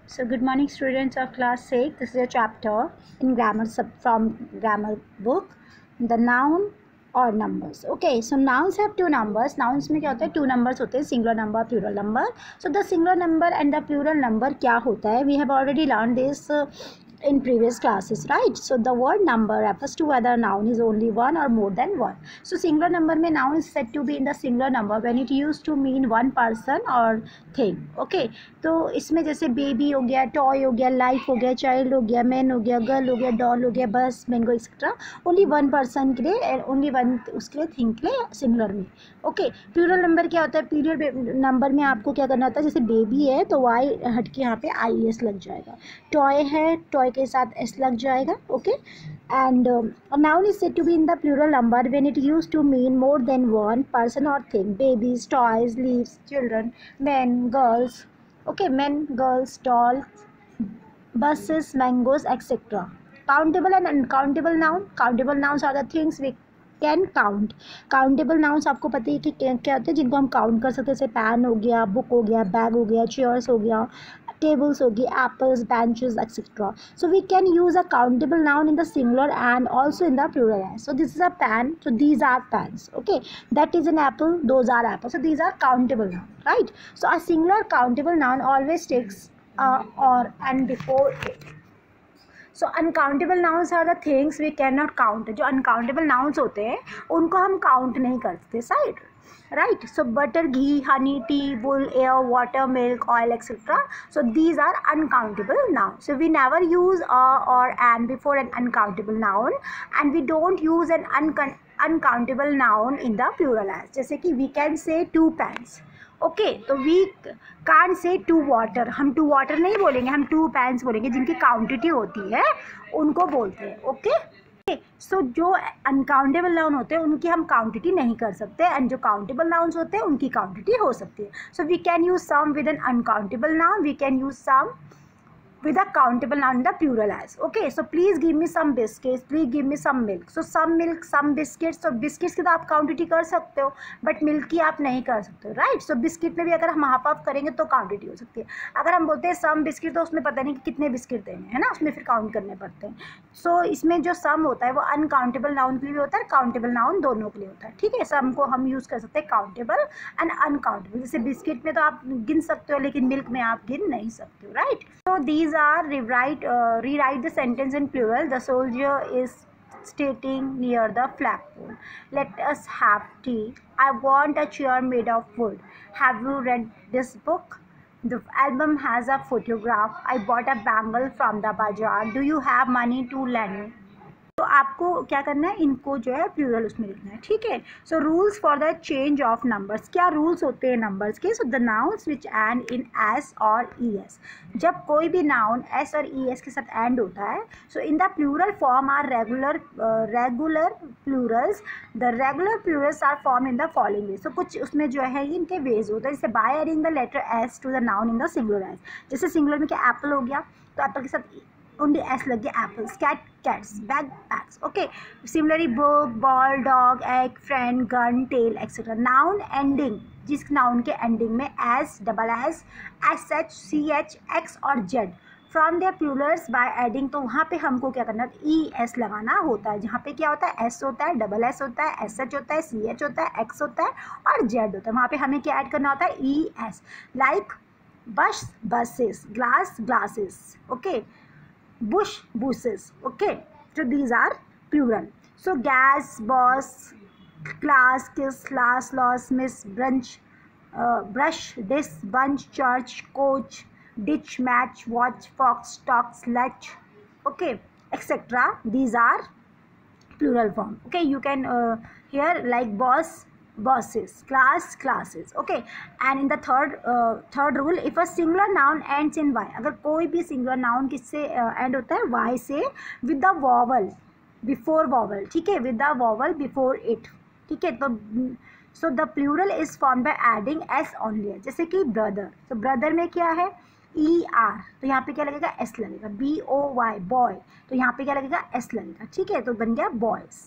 So good morning students of class 6. This is a chapter in grammar from grammar book, the noun or numbers. Okay, so nouns have two numbers. Nouns में क्या होता है, two numbers होते हैं, singular number, plural number. So the singular number and the plural number क्या होता है, we have already learned this in previous classes, right? So the word number refers to whether a noun is only one or more than one. So singular number में noun is said to be in the singular number when it used to mean one person or thing. Okay, तो इसमें जैसे baby हो गया, toy हो गया, life हो गया, चाइल्ड हो गया, मैन हो गया, गर्ल हो गया, डॉल हो गया, बस, mango etcetera, only one person के लिए, ओनली वन उसके लिए, थिंग के लिए सिंगुलर में. ओके, प्लूरल नंबर क्या होता है? प्लूरल नंबर में आपको क्या करना होता है, जैसे बेबी है तो वाई हट के यहाँ पे आई एस लग जाएगा, टॉय है टॉय के साथ एस लग जाएगा. Okay, and a noun is said to be in the plural number when it used to mean more than one person or thing. Babies, toys, leaves, children, men, girls. Okay, men, girls, dolls, buses, mangoes, etc. Countable and uncountable noun. Countable nouns are the things we can count. Countable nouns आपको पता है कि क्या होते हैं, जिनको हम count कर सकते हैं, जैसे पैन हो गया, बुक हो गया, बैग हो गया, चेयर्स हो गया, tables होगी, apples, benches, etc. So we can use a countable noun in the singular and also in the plural. So this is a pen, so these are pens. Okay, that is an apple, those are apples. So these are countable noun, right? So a singular countable noun always takes or and before it. So uncountable nouns are the things we can not count. जो uncountable nouns होते हैं उनको हम count नहीं करते, side, right? So butter, ghee, honey, tea, wool, air, water, milk, oil, etcetera. So these are uncountable noun. So we never use or an before an uncountable noun and we don't use an uncountable noun in the plural age. जैसे कि we can say two pens. Okay, तो we can't say two water. हम two water नहीं बोलेंगे, हम to पैंस बोलेंगे. जिनकी quantity होती है उनको बोलते हैं. ओके, सो जो अनकाउंटेबल नाउन होते हैं उनकी हम क्वांटिटी नहीं कर सकते, एंड जो काउंटेबल नाउन्स होते हैं उनकी क्वांटिटी हो सकती है. So we can use some with an uncountable noun, we can use some with a countable noun in the plural as. Okay, so please give me some biscuits, please give me some milk. So some milk, some biscuits. So biscuits की तो आप quantity कर सकते हो, but milk की आप नहीं कर सकते हो, राइट? सो बिस्किट में भी अगर हम हाफ हाफ करेंगे तो क्वांटिटी हो सकती है. अगर हम बोलते हैं सम बिस्किट तो उसमें पता नहीं कि कितने बिस्किट देने हैं ना, उसमें फिर काउंट करने पड़ते हैं. सो इसमें जो सम होता है वो अनकाउंटेबल नाउन के लिए भी होता है, काउंटेबल नाउन दोनों के लिए होता है. ठीक है, सम को हम यूज़ कर सकते हैं काउंटेबल एंड अनकाउंटेबल. जैसे बिस्किट में तो आप गिन सकते हो लेकिन मिल्क में आप गिन नहीं सकते हो, right? So these are rewrite the sentence in plural. The soldier is stating near the flagpole. Let us have tea. I want a chair made of wood. Have you read this book? The album has a photograph. I bought a bangle from the bazaar. Do you have money to lend? तो आपको क्या करना है, इनको जो है plural उसमें लिखना है. ठीक है, so rules for the change of numbers. क्या रूल्स होते हैं नंबर्स के? So the nouns which and in S और ई एस. जब कोई भी नाउन एस और ई एस के साथ एंड होता है, so in the plural form are regular plurals. The regular plurals are form in the following way. So कुछ उसमें जो है इनके वेज होते हैं, जैसे by adding the letter S to the noun in the singular S. जैसे singular में क्या एप्पल हो गया, तो एप्पल के साथ ओनली एस लग गया, apples. Cat, cats. Bag, bags. Okay, similarly book, ball, dog, egg, friend, gun, tail, etcetera. Noun ending, जिस नाउन के एंडिंग में S, double S, S H, C H, X और Z from there plurals by adding, तो वहाँ पे हमको क्या करना है, ई एस लगाना होता है. जहाँ पे क्या होता है, एस होता है, डबल एस होता है, एस एच होता है, सी एच होता है, एक्स होता है और जेड होता है. वहाँ पे हमें क्या ऐड करना होता है, ई एस. लाइक बस, buses, glass, glasses. Okay, bush, bushes. Okay, so these are plural. So gas, boss, class, kiss, class, loss, miss, brunch, brush, this, bunch, church, coach, ditch, match, watch, fox, talk, sledge. Okay, etc. These are plural form. Okay, you can here like boss, bosses, class, classes. Okay, and in the third rule, if a singular noun ends in y, अगर कोई भी singular noun किससे end होता है, y से, with the vowel before vowel. ठीक है, with the vowel before it. ठीक है, तो so the plural is formed by adding s only. जैसे कि brother, तो brother में क्या है, ई आर, तो यहाँ पे क्या लगेगा, एस लगेगा. बी ओ वाई, बॉय, तो यहाँ पे क्या लगेगा, एस लगेगा. ठीक है, तो बन गया boys.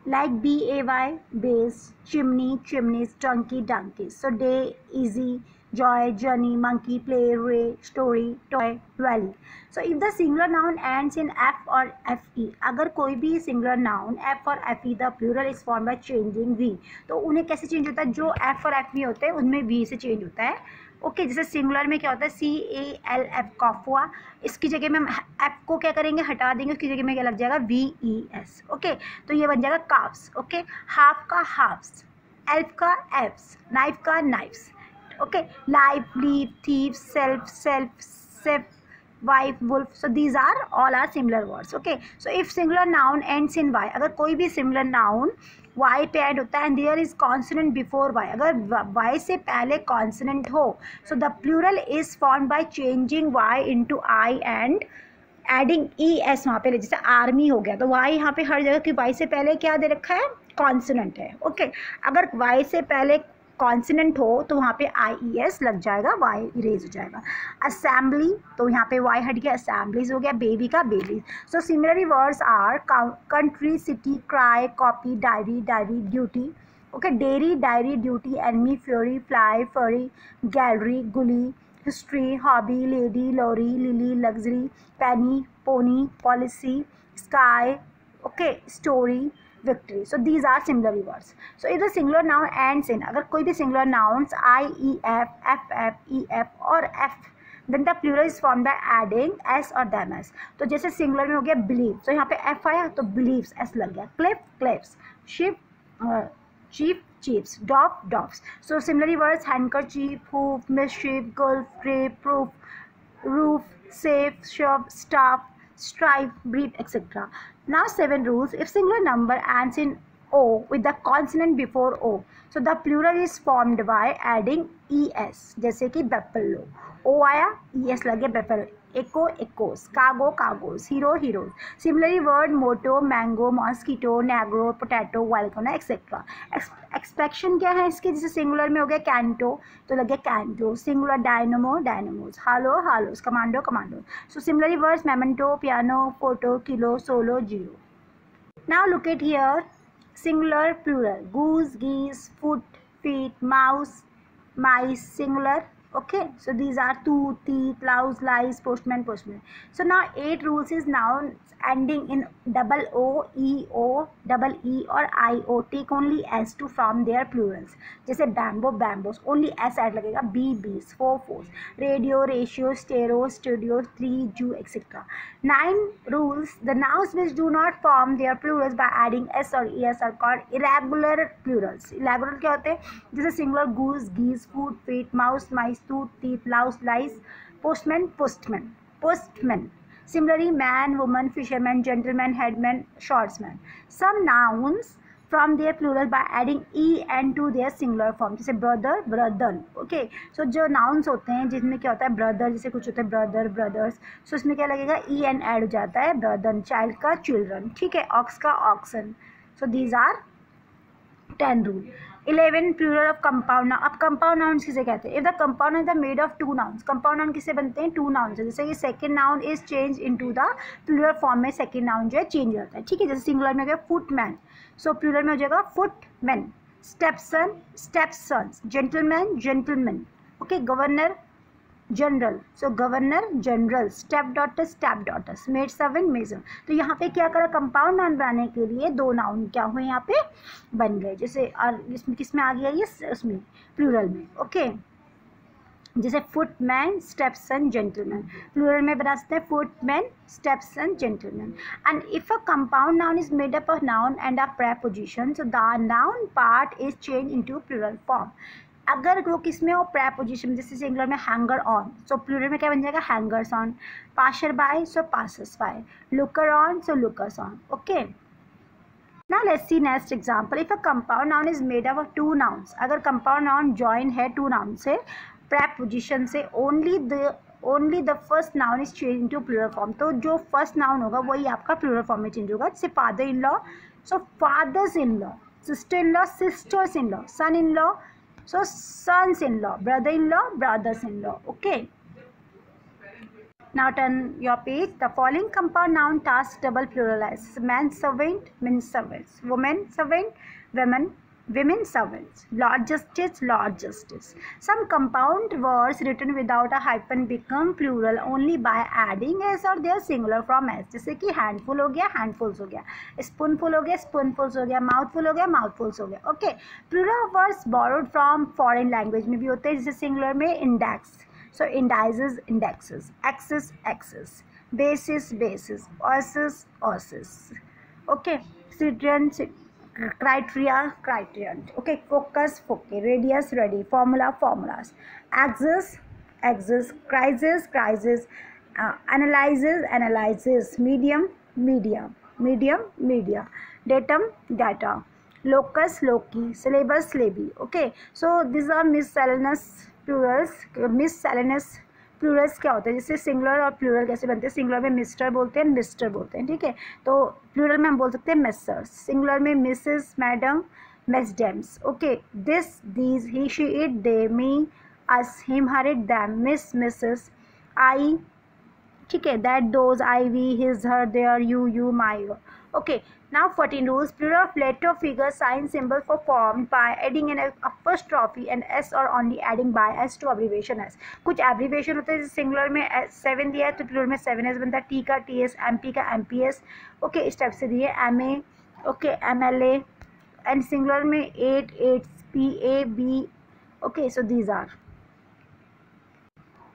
like bay, base, chimney, chimneys, donkey, donkeys. So day, easy, joy, journey, monkey, play, ray, story, toy, valley. So if the singular noun ends in f or fe, अगर कोई भी singular noun f और fe the plural is formed by changing v, तो उन्हें कैसे change होता है? जो f और fe होते हैं उनमें v से चेंज होता है. ओके जैसे सिंगुलर में क्या होता है? CALF कॉफ हुआ, इसकी जगह में एफ को क्या करेंगे? हटा देंगे, उसकी जगह में क्या लग जाएगा? VES. ओके तो ये बन जाएगा काफ्स. ओके हाफ का हाफ्स, एल्फ का एल्फ्स, नाइफ का knifes. Okay life, leave, thief, self, safe, wife, wolf. So these are similar words. Okay so if singular noun ends in y, अगर कोई भी singular noun y पे add होता है and there is consonant before y, अगर y से पहले consonant हो, so the plural is formed by changing y into I and adding ES वहाँ पे. जैसे आर्मी हो गया तो y यहाँ पे हर जगह की y से पहले क्या दे रखा है? कॉन्सोनेंट है. ओके अगर y से पहले कॉन्सोनेंट हो तो वहाँ पे IES लग जाएगा, y इरेज हो जाएगा. असेंबली तो यहाँ पे y हट गया, असेंबलीज हो गया. बेबी का babies. So similarly words are country, city, cry, copy, diary, diary, duty. Okay dairy, diary, duty, enemy, fury, fly, ferry, gallery, gully, history, hobby, lady, lorry, lily, luxury, penny, pony, policy, sky. Okay story, victory. So these are similar words. So if the singular noun ends in, अगर कोई भी singular nouns IEF, FF, EF और F, then the plural is formed by adding S or them s. तो जैसे singular में हो गया believe, तो यहाँ पे F आया तो believes S लग गया. cliff, cliffs, ship, chief, chiefs, dog, dogs. So similarly words handkerchief, hoof, mischief, gulf, grape, proof, roof, safe, shove, staff, strive, brief, etc. Now 7 rules. If singular number ends in O with the consonant before O, so the plural is formed by adding ES. जैसे कि buffalo, O आया, ES लगे buffalo. Echo, echoes, cargo, cargoes, hero, heroes. Similarly word motto, mango, mosquito, negro, potato, volcano, etc. Expectation क्या है इसके? जैसे singular में हो गया कैंटो तो लगे canto. Singular dynamo, dynamos. Halo, halos. Commando, commando. So similarly words memento, piano, photo, kilo, solo, zero. Now look at here singular, plural. Goose, geese, foot, feet, mouse, mice. Singular. Okay so these are tooth, teeth, louse, lies, postman, postman. So now 8 rules is noun ending in double O, E, O, double E or I, O take only S to form their plurals. जैसे bamboo, bamboos, only S add लगेगा. B, bees, 4, fours. Radio, ratio, stereo, studio, 3, Jew, etc. 9 rules. The nouns which do not form their plurals by adding S or ES are called irregular plurals. Irregular क्या होते हैं? जैसे singular goose, geese, food, feet, mouse, mice, tooth, teeth, louse, lies, postman, postman, postman. Similarly man, woman, fisherman, gentleman, headman, swordsman. Some nouns from their plural by adding en to their singular form. जैसे brother, brother. Okay so जो nouns होते हैं जिसमें क्या होता है brother, जैसे कुछ होते हैं brother, brothers, so इसमें क्या लगेगा? en ऐड हो जाता है. brother child का children. ठीक है. ox का oxen. So these are 10 rule. 11 plural of compound noun. अब compound nouns किसे कहते हैं? If the compound nouns are made of 2 nouns. compound noun किससे बनते हैं? 2 nouns से. जैसे ये second noun is changed into the plural form में second noun जो है change होता है. ठीक है. जैसे singular में हो गया footman, so plural में हो जाएगा footmen. stepson, stepsons. gentleman, gentlemen. okay governor, general. So governor, general. Step daughter, step daughters. Maid servant, major. तो यहाँ पे क्या करा? कंपाउंड नाउन बनाने के लिए 2 नाउन क्या हुए यहाँ पे बन गए. जैसे और इसमें किस में आ गया ये? उसमें प्लूरल में. ओके जैसे फुटमैन, स्टेप्सन, जेंटलमैन. प्लूरल में बना सकते हैं footman, stepson, gentleman. And if a compound noun is made up of noun and a preposition, so the noun part is change into plural form. अगर वो किस में हो? प्रेपोजिशन. जैसे सिंगुलर में हैंगर ऑन, सो प्लूरल में क्या बन जाएगा? Hangers on. Passer by, so passers by. Looker on, so lookers on. Okay now let's see next example. If a compound noun is made up of 2 nouns, अगर compound noun join है 2 noun से preposition से, only the first noun is changed into plural form. तो जो first noun होगा वही आपका plural form में change होगा. जैसे father in law, so fathers in law. sister in law, sisters in law. son in law, so sons in law. brother in law, brothers in law. okay now turn your page. The following compound noun tasks double pluralize. Man servant, men servants. woman servant, women, women servants, lord justice. Some compound words written without a hyphen become plural only by adding s or their singular from s. जैसे कि handful हो गया handfuls हो गया, spoonful हो गया spoonfuls हो गया, mouthful हो गया mouthfuls हो गया. Okay, plural words borrowed from foreign language में भी होते हैं, जैसे singular में index, so indices indexes, axis, basis, osses. Okay, citron, criterion. Okay, focus, radius, ready, formulas, axis, crisis, analyzes, medium, datum, data, locus, loci, syllabus, syllabi. Okay, so these are miscellaneous Plurals क्या होता है, जैसे singular और plural कैसे बनते हैं. Singular में mister बोलते हैं, ठीक है. तो प्लूरल में हम बोल सकते हैं मिस्टर्स. सिंगुलर में Mrs, madam, mesdames. Okay, this, these, he, she, it, they, me, us, him, her, it, them, miss, Mrs, I, ठीक है, that, those, I, we, his, her, their, you, my. Okay, now 14 rules. Plural of letter, figure, sign, symbol for formed by adding an apostrophe and s or only adding by s to abbreviation s. कुछ abbreviation होते हैं, जैसे singular में 7 दिया है तो plural में 7s बनता है. टी का ts, mp का mps. ओके, इस टाइप से दिए ma. Okay, mla and singular में 8 pab. Okay, so these are.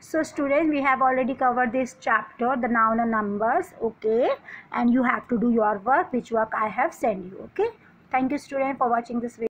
So students, we have already covered this chapter, the noun and numbers. Okay, and you have to do your work, which work I have sent you. Okay, thank you students for watching this video.